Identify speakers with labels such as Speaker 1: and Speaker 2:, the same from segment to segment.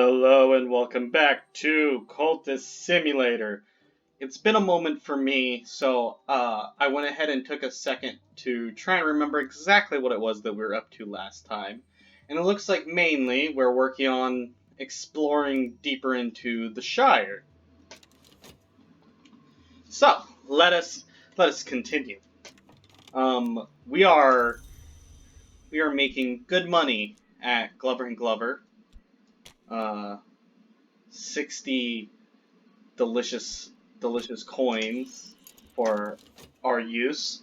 Speaker 1: Hello and welcome back to Cultist Simulator. It's been a moment for me, so I went ahead and took a second to try and remember exactly what it was that we were up to last time. And it looks like mainly we're working on exploring deeper into the Shire. So, let us continue. We are making good money at Glover and Glover. 60 delicious coins for our use.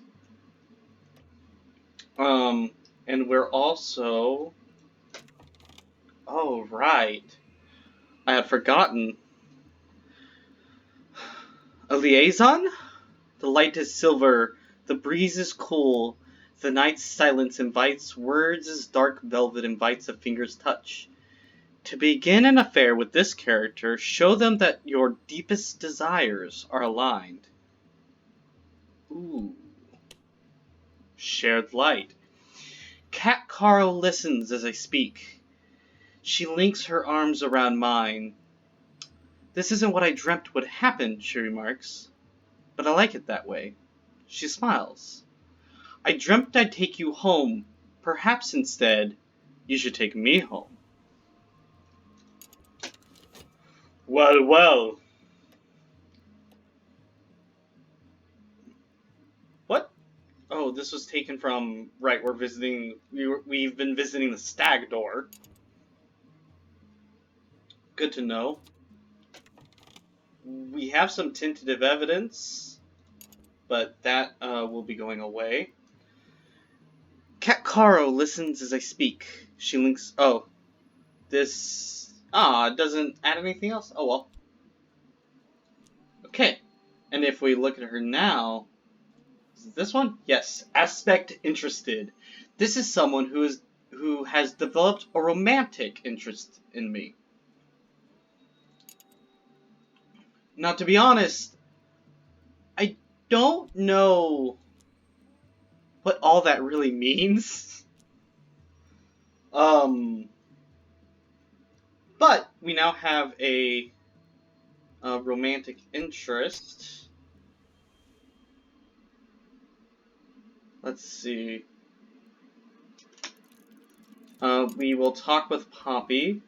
Speaker 1: And we're also... Oh, right. I had forgotten. A liaison? The light is silver, the breeze is cool, the night's silence invites words as dark velvet invites a finger's touch. To begin an affair with this character, show them that your deepest desires are aligned. Ooh. Shared light. Cat Carl listens as I speak. She links her arms around mine. This isn't what I dreamt would happen, she remarks. But I like it that way. She smiles. I dreamt I'd take you home. Perhaps instead, you should take me home. Well, well. What? Oh, this was taken from... Right, we've been visiting the Stag Door. Good to know. We have some tentative evidence, but that will be going away. Cat Caro listens as I speak. She links... Oh. This... it doesn't add anything else? Oh, well. Okay. And if we look at her now... Is it this one? Yes. Aspect interested. This is someone who has developed a romantic interest in me. Now, to be honest, I don't know what all that really means. But we now have a romantic interest. Let's see. We will talk with Poppy.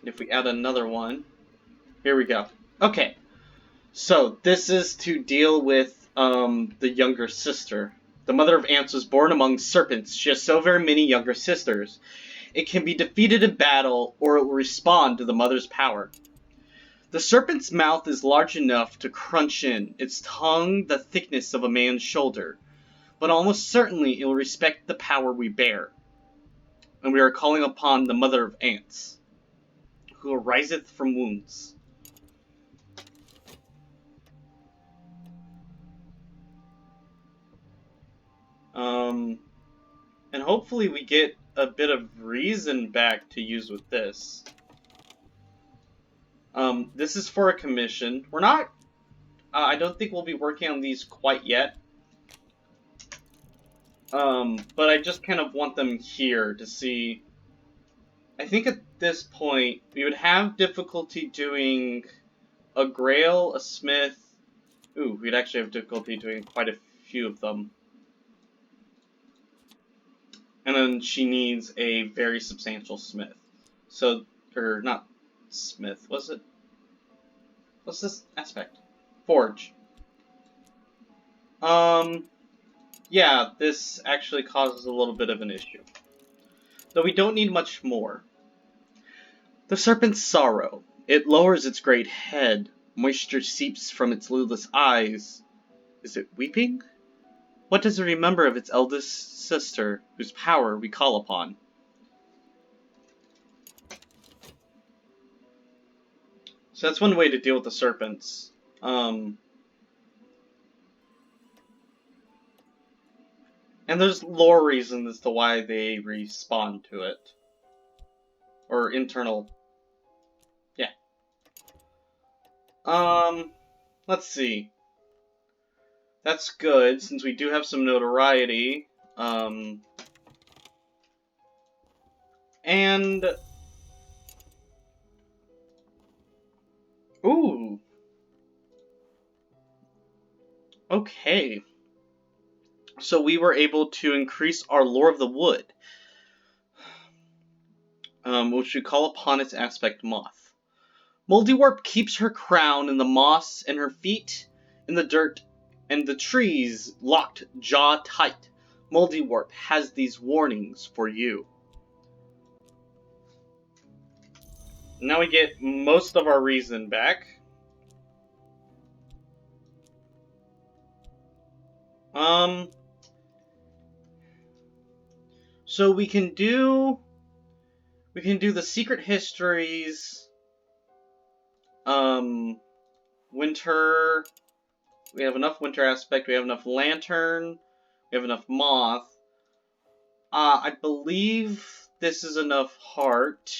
Speaker 1: If we add another one. Here we go. Okay. So, this is to deal with the younger sister. The mother of ants was born among serpents. She has so very many younger sisters. It can be defeated in battle, or it will respond to the mother's power. The serpent's mouth is large enough to crunch in, its tongue the thickness of a man's shoulder. But almost certainly it will respect the power we bear. And we are calling upon the mother of ants, who ariseth from wounds. And hopefully we get a bit of reason back to use with this. This is for a commission. We're not... I don't think we'll be working on these quite yet. But I just kind of want them here to see... I think at this point, we would have difficulty doing a Grail, a Smith... Ooh, we'd actually have difficulty doing quite a few of them. And then she needs a very substantial Smith. So, or not Smith, was it? What's this aspect? Forge. Yeah, this actually causes a little bit of an issue. Though we don't need much more. The serpent's sorrow. It lowers its great head. Moisture seeps from its lidless eyes. Is it weeping? What does it remember of its eldest sister, whose power we call upon? So that's one way to deal with the serpents. And there's lore reasons as to why they respond to it. Or internal... Yeah. Let's see. That's good, since we do have some notoriety. And... ooh. Okay. So we were able to increase our lore of the wood, which we call upon its aspect moth. Moldywarp keeps her crown in the moss and her feet in the dirt and the trees locked jaw tight. Moldywarp has these warnings for you. Now we get most of our reason back. So we can do the secret histories, winter, we have enough winter aspect, we have enough lantern, we have enough moth. I believe this is enough heart.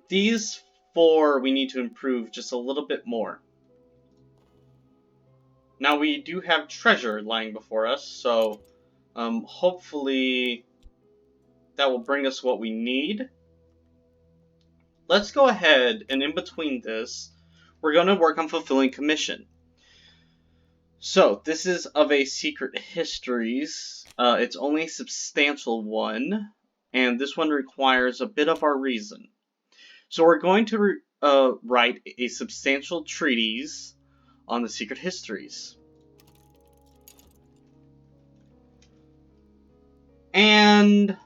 Speaker 1: These 4 we need to improve just a little bit more. Now we do have treasure lying before us, so hopefully that will bring us what we need. Let's go ahead and in between this, we're going to work on fulfilling commission. So, this is of a secret histories. It's only a substantial one, and this one requires a bit of our reason. So we're going to write a substantial treatise on the secret histories. And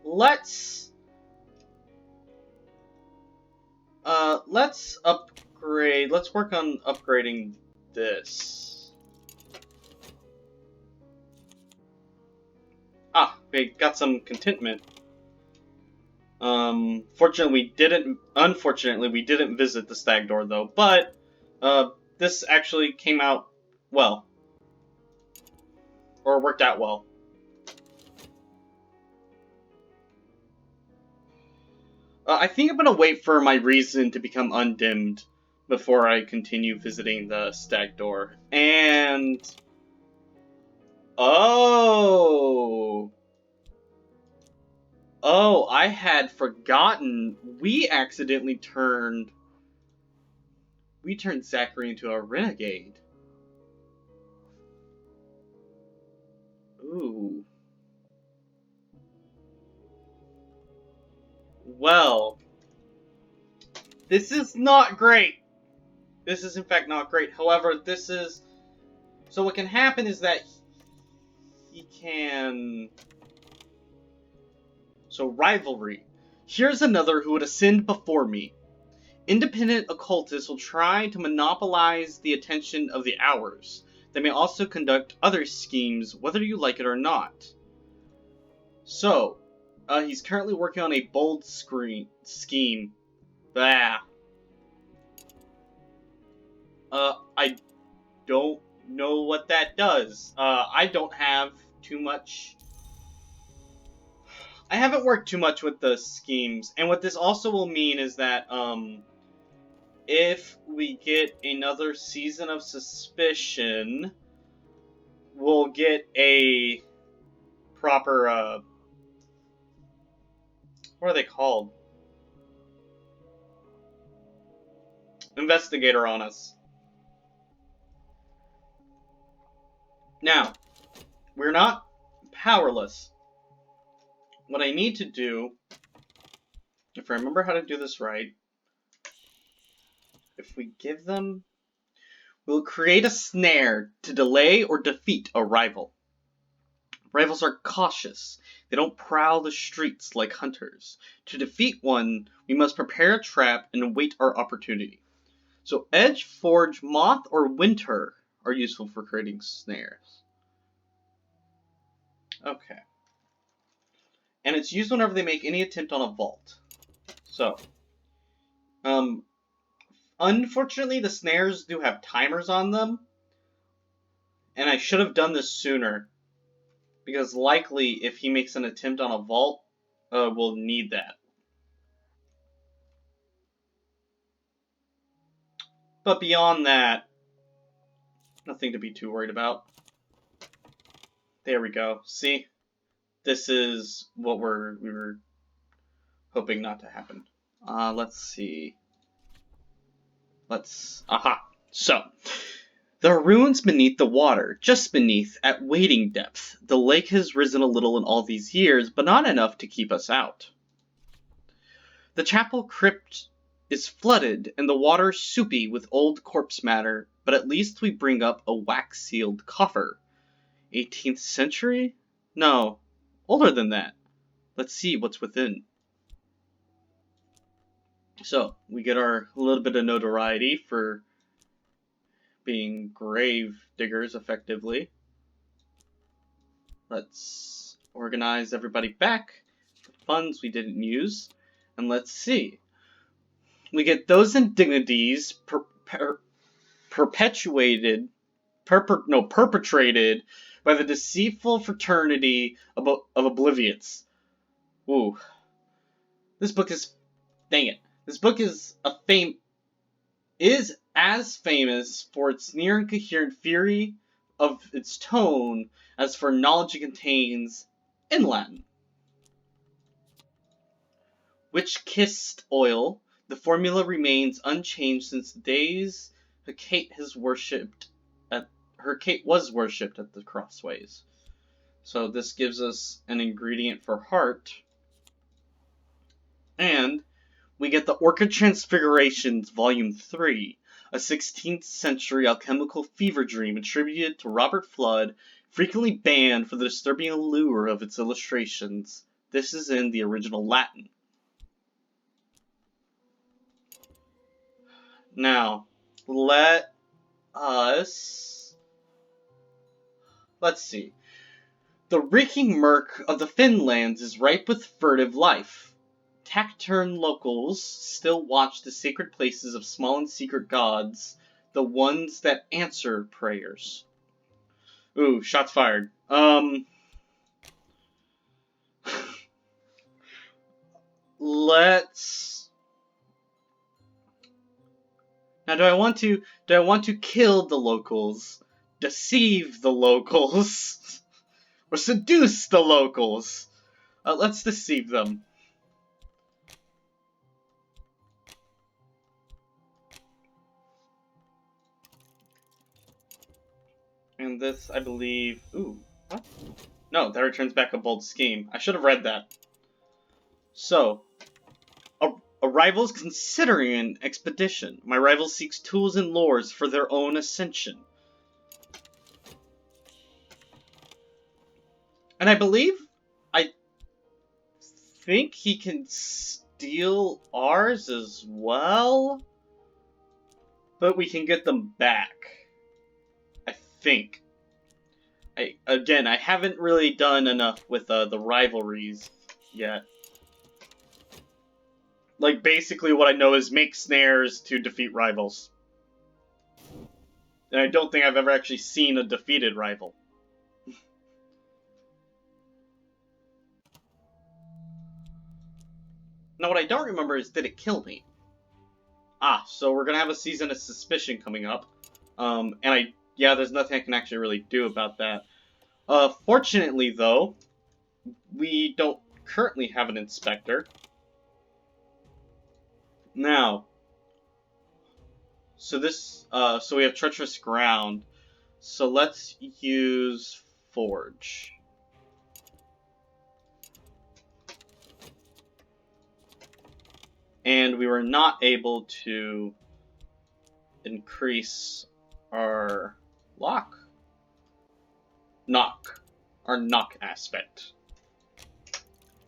Speaker 1: let's upgrade. Let's work on upgrading this. We got some contentment. Unfortunately, we didn't visit the stag door though, but this actually came out well, or worked out well. I think I'm gonna wait for my reason to become undimmed before I continue visiting the stag door. And oh, I had forgotten. We turned Zachary into a renegade. Ooh. Well, this is not great. This is in fact not great. However, so what can happen is that he can... So, rivalry. Here's another who would ascend before me. Independent occultists will try to monopolize the attention of the hours. They may also conduct other schemes, whether you like it or not. So, he's currently working on a bold scheme. Blah. I don't know what that does. I don't have too much... I haven't worked too much with the schemes, and what this also will mean is that, if we get another season of suspicion, we'll get a proper, what are they called? Investigator on us. Now, we're not powerless. What I need to do, if I remember how to do this right, if we give them... We'll create a snare to delay or defeat a rival. Rivals are cautious. They don't prowl the streets like hunters. To defeat one, we must prepare a trap and await our opportunity. So Edge, Forge, Moth, or Winter are useful for creating snares. Okay. And it's used whenever they make any attempt on a vault. So, unfortunately, the snares do have timers on them. And I should have done this sooner. Because likely, if he makes an attempt on a vault, we'll need that. But beyond that, nothing to be too worried about. There we go. See? this is what we were hoping not to happen. Let's see. Aha. So, there are ruins beneath the water, just beneath, at wading depth. The lake has risen a little in all these years, but not enough to keep us out. The chapel crypt is flooded, and the water soupy with old corpse matter, but at least we bring up a wax-sealed coffer. 18th century? No, older than that. Let's see what's within. So, we get our little bit of notoriety for being grave diggers, effectively. Let's organize everybody back. The funds we didn't use. And let's see. We get those indignities perpetrated by the deceitful fraternity of oblivious. Ooh. This book is... Dang it. This book is as famous for its near incoherent fury of its tone as for knowledge it contains in Latin. Witch-kissed oil, the formula remains unchanged since the days Hecate was worshipped at the crossways. So this gives us an ingredient for heart. And we get the Orchid Transfigurations Volume 3, a 16th century alchemical fever dream attributed to Robert Fludd, frequently banned for the disturbing allure of its illustrations. This is in the original Latin. Now, let's see. The reeking murk of the Finlands is ripe with furtive life. Taciturn locals still watch the sacred places of small and secret gods, the ones that answer prayers. Ooh, shots fired. Let's... Now, do I want to kill the locals, deceive the locals, or seduce the locals? Let's deceive them. And this, I believe... Ooh, what? No, that returns back a bold scheme. I should have read that. So, a rival's considering an expedition. My rival seeks tools and lures for their own ascension. And I think he can steal ours as well? But we can get them back. I think. Again, I haven't really done enough with the rivalries yet. Like, basically what I know is make snares to defeat rivals. And I don't think I've ever actually seen a defeated rival. Now, what I don't remember is, did it kill me? Ah, so we're gonna have a Season of Suspicion coming up. Yeah, there's nothing I can actually really do about that. Fortunately, though, we don't currently have an inspector. Now, so we have treacherous ground. So let's use forge. And we were not able to increase our knock aspect.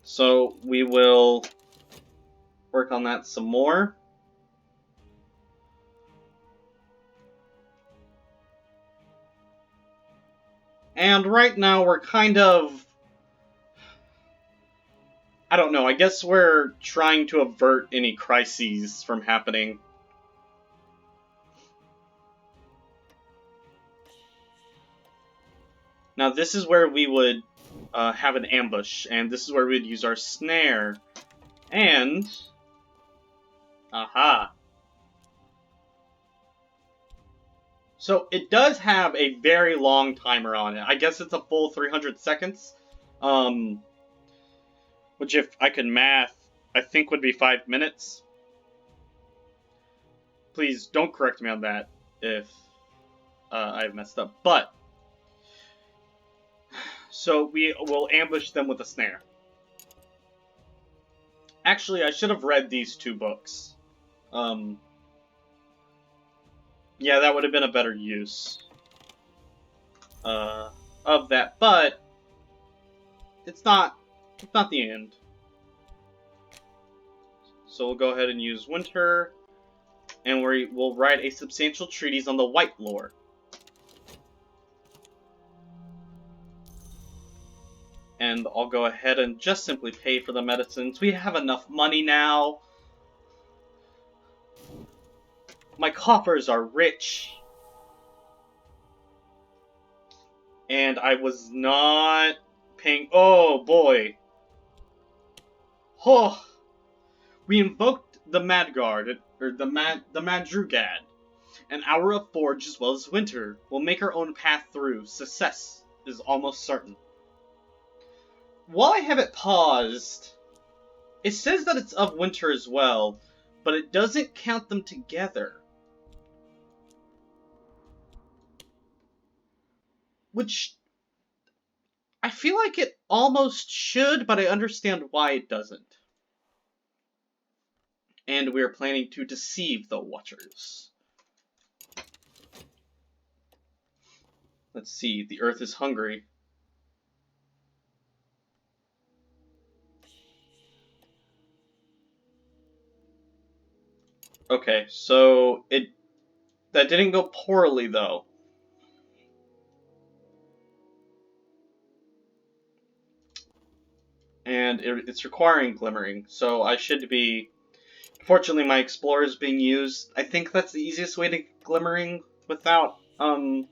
Speaker 1: So we will work on that some more. And right now we're kind of... I don't know, I guess we're trying to avert any crises from happening. Now this is where we would have an ambush, and this is where we would use our snare. And... Aha! So it does have a very long timer on it. I guess it's a full 300 seconds. which if I could math, I think would be 5 minutes. Please don't correct me on that if I've messed up. But, so we will ambush them with a snare. Actually, I should have read these 2 books. Yeah, that would have been a better use of that, but it's not the end. So we'll go ahead and use Winter, and we'll write a substantial treatise on the White lore. And I'll go ahead and just simply pay for the medicines. We have enough money now. My coffers are rich. And I was not paying... Oh, boy. Oh. We invoked the Madguard, or the Madrugad. An hour of forge as well as winter. We'll make our own path through. Success is almost certain. While I have it paused, it says that it's of winter as well, but it doesn't count them together. Which, I feel like it almost should, but I understand why it doesn't. And we are planning to deceive the Watchers. Let's see, the Earth is hungry. Okay, so that didn't go poorly though. And it's requiring glimmering, so I should be... Fortunately, my Explorer is being used. I think that's the easiest way to get glimmering without, Oh!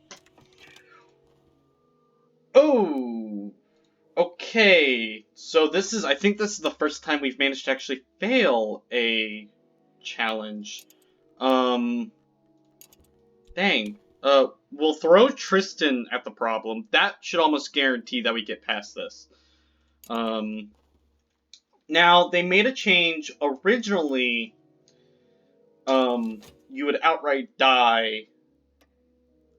Speaker 1: Okay, so I think this is the first time we've managed to actually fail a challenge. Dang. We'll throw Tristan at the problem. That should almost guarantee that we get past this. Now, they made a change. Originally, you would outright die.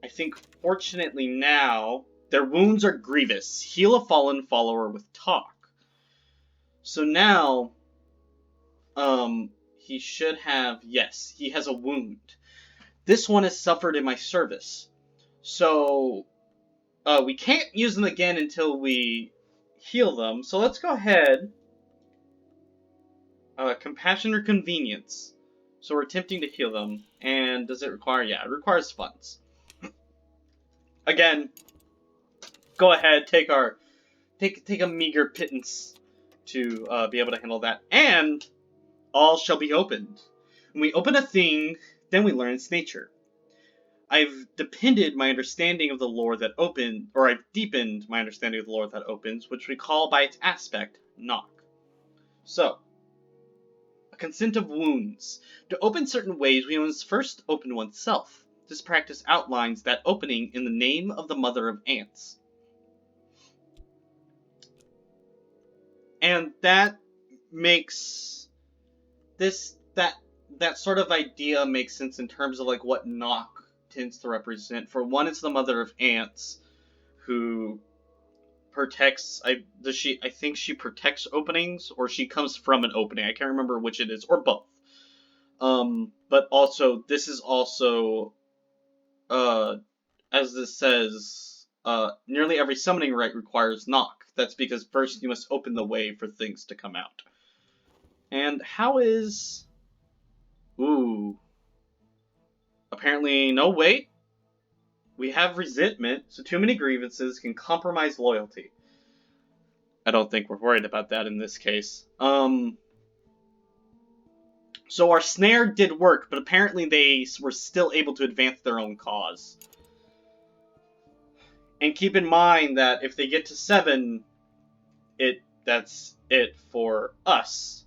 Speaker 1: I think, fortunately now, their wounds are grievous. Heal a fallen follower with talk. So now, he should have, yes, he has a wound. This one is suffered in my service. So, we can't use them again until we heal them. So let's go ahead. Compassion or convenience. So we're attempting to heal them. And does it require? Yeah, it requires funds. Again, go ahead, take a meager pittance to be able to handle that. And all shall be opened. When we open a thing, then we learn its nature. I've deepened my understanding of the lore that opens, which we call by its aspect, knock. So, a consent of wounds. To open certain ways, we must first open oneself. This practice outlines that opening in the name of the mother of ants. And that makes that sort of idea makes sense in terms of like what knock tends to represent. For one, it's the mother of ants who protects. I think she protects openings, or she comes from an opening. I can't remember which it is, or both. But also this is also, as this says, nearly every summoning rite requires knock. That's because first you must open the way for things to come out. And how is... Ooh. Apparently, no, wait. We have resentment, so too many grievances can compromise loyalty. I don't think we're worried about that in this case. So our snare did work, but apparently they were still able to advance their own cause. And keep in mind that if they get to 7, that's it for us.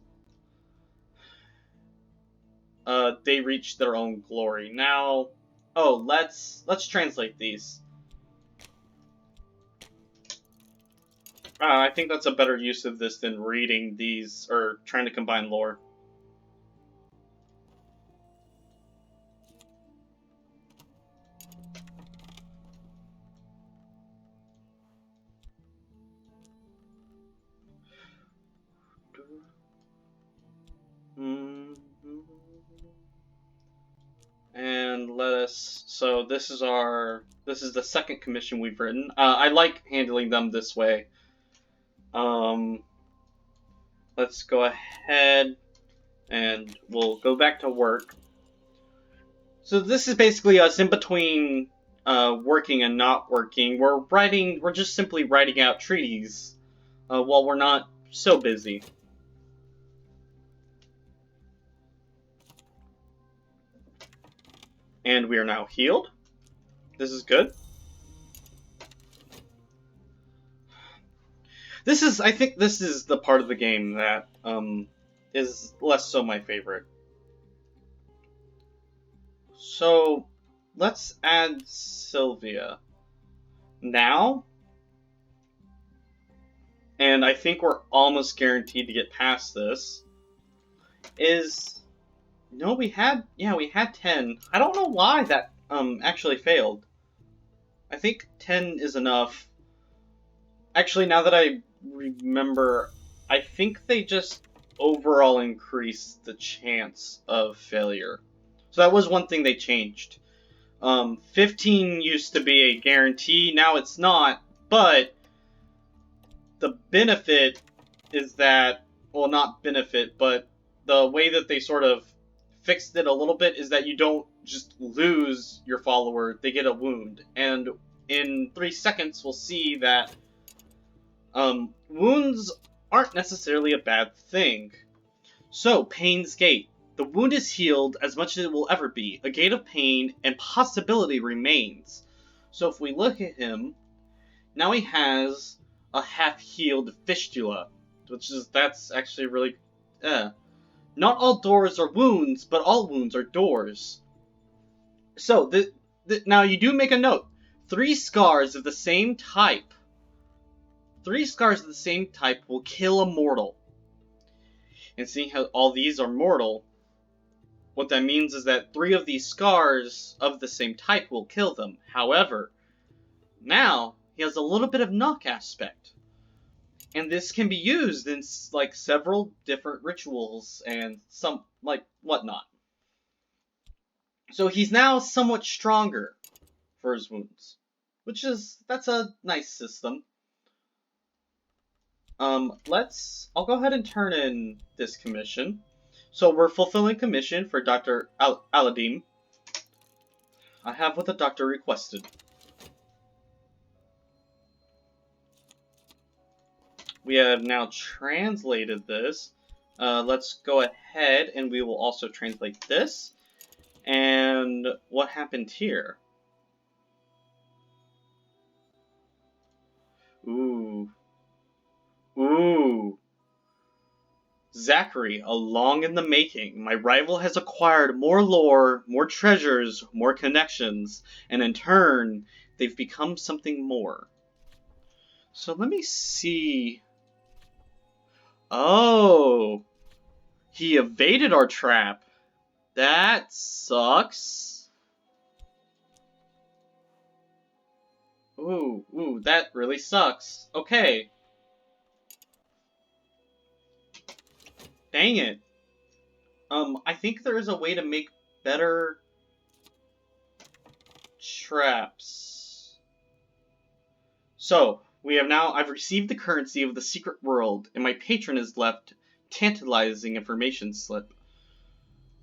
Speaker 1: They reach their own glory. Now, let's translate these. I think that's a better use of this than reading these or trying to combine lore. And let us. So this is the second commission we've written. I like handling them this way. Let's go ahead and we'll go back to work. So this is basically us in between working and not working. We're just simply writing out treaties while we're not so busy. And we are now healed. This is good. I think this is the part of the game that is less so my favorite. So let's add Sylvia now. And I think we're almost guaranteed to get past this. No, we had 10. I don't know why that actually failed. I think 10 is enough. Actually, now that I remember, I think they just overall increased the chance of failure. So that was one thing they changed. 15 used to be a guarantee, now it's not, but the benefit is that, well, not benefit, but the way that they sort of fixed it a little bit is that you don't just lose your follower, they get a wound. And in 3 seconds, we'll see that wounds aren't necessarily a bad thing. So, Pain's Gate. The wound is healed as much as it will ever be. A gate of pain and possibility remains. So if we look at him, now he has a half-healed fistula, that's actually really... Not all doors are wounds, but all wounds are doors. So, now you do make a note. 3 scars of the same type. 3 scars of the same type will kill a mortal. And seeing how all these are mortal, what that means is that 3 of these scars of the same type will kill them. However, now he has a little bit of knock aspect. And this can be used in like several different rituals and some like whatnot. So he's now somewhat stronger for his wounds, that's a nice system. I'll go ahead and turn in this commission. So we're fulfilling commission for Dr. Aladim. I have what the doctor requested. We have now translated this. Let's go ahead and we will also translate this. And what happened here? Ooh. Zachary, a long in the making. My rival has acquired more lore, more treasures, more connections, and in turn, they've become something more. So let me see. Oh, he evaded our trap. That sucks. Ooh, that really sucks. Okay. Dang it. I think there is a way to make better traps. So, I've received the currency of the secret world, and my patron has left tantalizing information slip.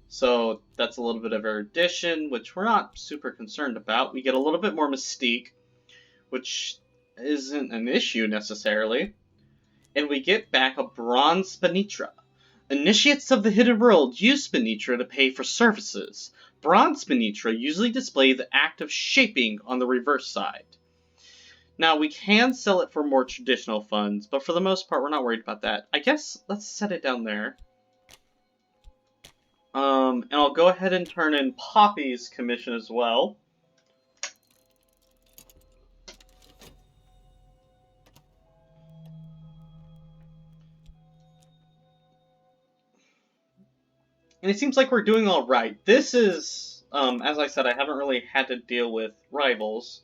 Speaker 1: So, that's a little bit of erudition, which we're not super concerned about. We get a little bit more mystique, which isn't an issue necessarily. And we get back a bronze spinitra. Initiates of the hidden world use spinitra to pay for services. Bronze spinitra usually display the act of shaping on the reverse side. Now, we can sell it for more traditional funds, but for the most part, we're not worried about that. I guess let's set it down there. And I'll go ahead and turn in Poppy's commission as well. And it seems like we're doing alright. This is, as I said, I haven't really had to deal with rivals.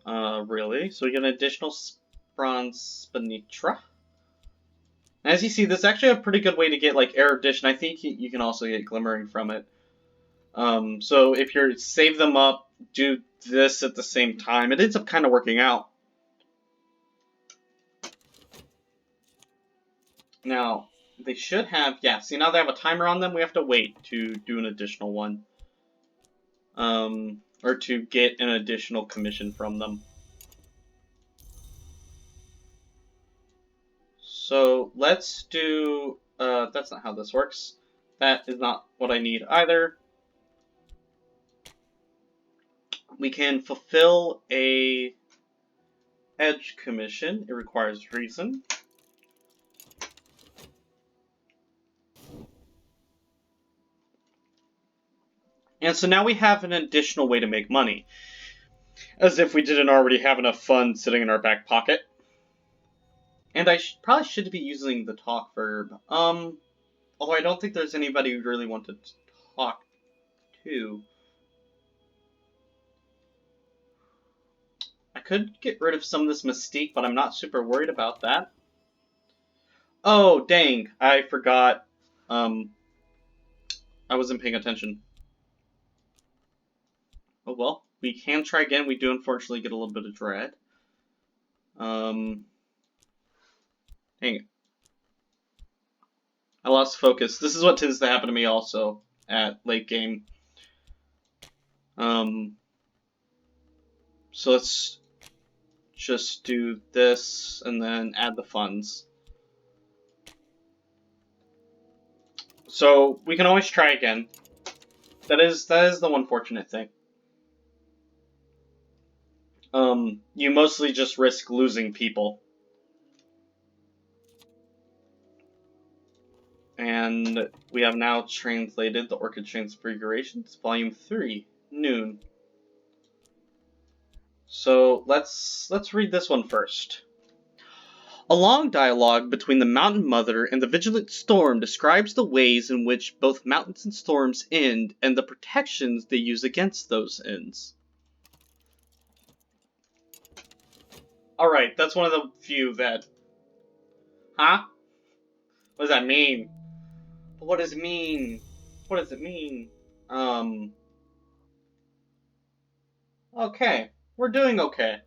Speaker 1: Really. So we get an additional bronze Spinitra. As you see, this is actually a pretty good way to get, like, erudition. I think you can also get glimmering from it. So if you save them up, do this at the same time, it ends up kind of working out. Now, they should have, yeah, see now they have a timer on them, we have to wait to do an additional one. Or to get an additional commission from them. So let's do, that's not how this works. That is not what I need either. We can fulfill a edge commission. It requires reason. And so now we have an additional way to make money. As if we didn't already have enough funds sitting in our back pocket. And I probably should be using the talk verb. Although I don't think there's anybody who really wanted to talk to. I could get rid of some of this mystique, but I'm not super worried about that. Oh, dang. I forgot. I wasn't paying attention. Oh well. We can try again. We do unfortunately get a little bit of dread. Dang it. I lost focus. This is what tends to happen to me also at late game. So let's just do this and then add the funds. So we can always try again. That is the one fortunate thing. You mostly just risk losing people. And we have now translated the Orchid Transfigurations, Volume 3, Noon. So let's read this one first. A long dialogue between the Mountain Mother and the Vigilant Storm describes the ways in which both mountains and storms end and the protections they use against those ends. Alright, that's one of the few that... Huh? What does that mean? What does it mean? What does it mean? Okay. We're doing okay.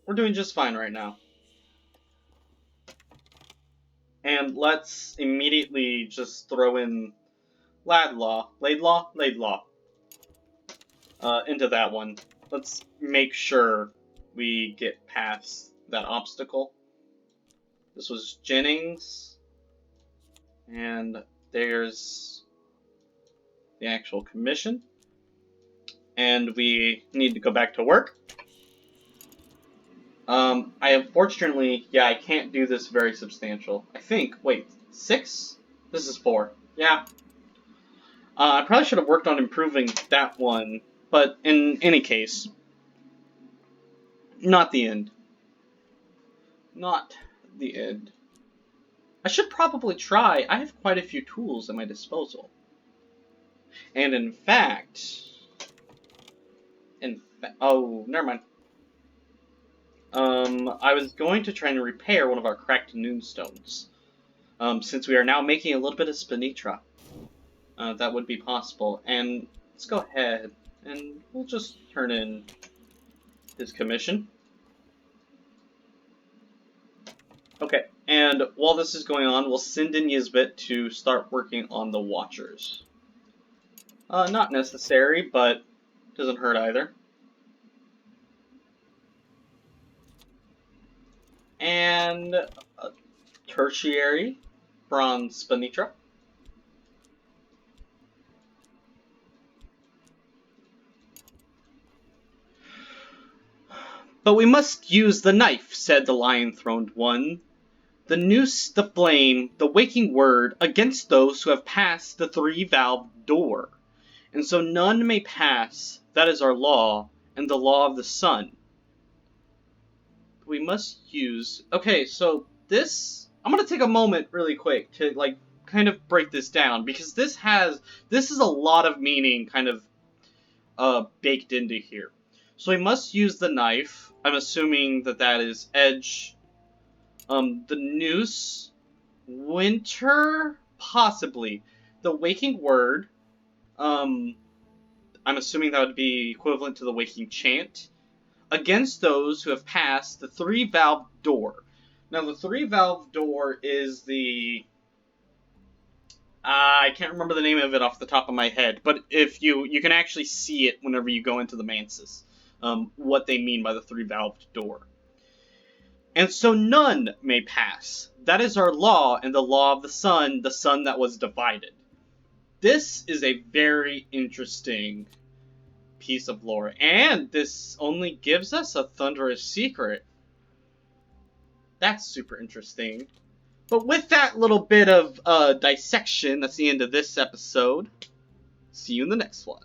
Speaker 1: We're doing just fine right now. And let's immediately just throw in Laidlaw, into that one. Let's make sure we get past that obstacle. This was Jennings. And there's the actual commission. And we need to go back to work. I unfortunately, I can't do this very substantial. I think, wait, 6? This is 4. Yeah. I probably should have worked on improving that one, but in any case, not the end. Not the end. I should probably try. I have quite a few tools at my disposal. And in fact... oh, never mind. I was going to try and repair one of our cracked noonstones. Since we are now making a little bit of Spinitra. That would be possible. And let's go ahead and we'll just turn in his commission. Okay, and while this is going on, we'll send in Yizbit to start working on the Watchers. Not necessary, but doesn't hurt either. And tertiary bronze Spinitra. But we must use the knife, said the lion-throned one. The noose, the flame, the waking word, against those who have passed the three-valved door. And so none may pass, that is our law, and the law of the sun. We must use... Okay, so this... I'm gonna take a moment really quick to, kind of break this down, because this is a lot of meaning kind of baked into here. So we must use the knife. I'm assuming that is edge. The noose, winter, possibly. The waking word. I'm assuming that would be equivalent to the waking chant. Against those who have passed the 3-valve door. Now, the 3-valve door is the... I can't remember the name of it off the top of my head, but if you can actually see it whenever you go into the mansis, what they mean by the 3-valved door. And so none may pass. That is our law, and the law of the sun that was divided. This is a very interesting piece of lore, and this only gives us a thunderous secret. That's super interesting. But with that little bit of dissection, that's the end of this episode. See you in the next one.